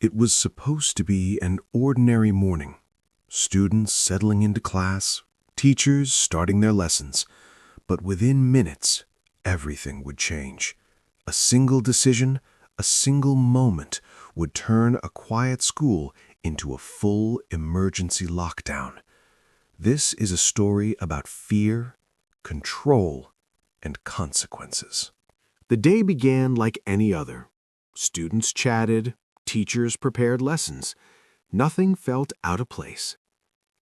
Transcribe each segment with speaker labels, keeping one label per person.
Speaker 1: It was supposed to be an ordinary morning. Students settling into class, teachers starting their lessons. But within minutes, everything would change. A single decision, a single moment would turn a quiet school into a full emergency lockdown. This is a story about fear, control, and consequences. The day began like any other. Students chatted, teachers prepared lessons. Nothing felt out of place.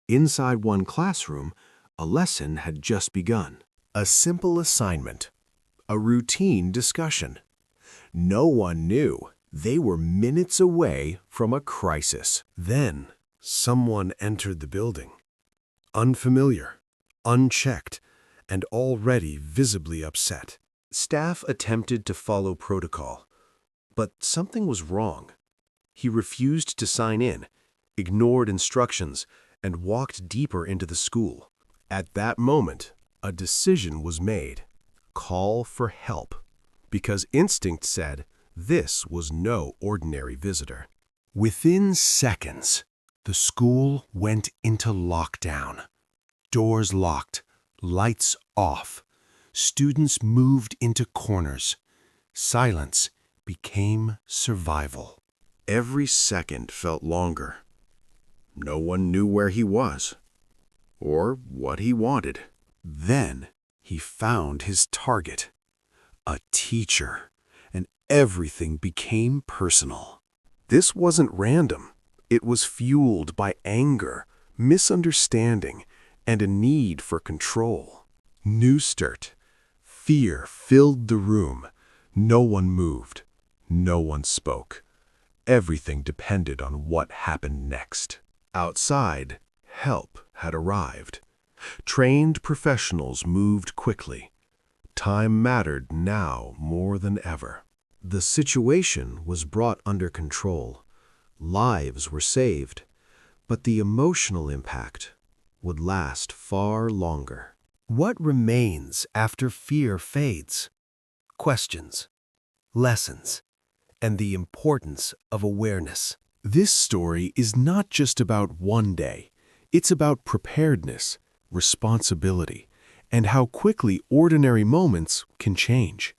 Speaker 1: Inside one classroom, a lesson had just begun. A simple assignment, a routine discussion. No one knew they were minutes away from a crisis. Then, someone entered the building. Unfamiliar, unchecked, and already visibly upset. Staff attempted to follow protocol, but something was wrong. He refused to sign in, ignored instructions, and walked deeper into the school. At that moment, a decision was made. Call for help, because instinct said this was no ordinary visitor. Within seconds, the school went into lockdown. Doors locked, lights off. Students moved into corners. Silence became survival. Every second felt longer. No one knew where he was or what he wanted. Then he found his target, a teacher, and everything became personal. This wasn't random. It was fueled by anger, misunderstanding, and a need for control. New start. Fear filled the room. No one moved. No one spoke. Everything depended on what happened next. Outside, help had arrived. Trained professionals moved quickly. Time mattered now more than ever. The situation was brought under control. Lives were saved, but the emotional impact would last far longer. What remains after fear fades? Questions, lessons, and the importance of awareness. This story is not just about one day. It's about preparedness, responsibility, and how quickly ordinary moments can change.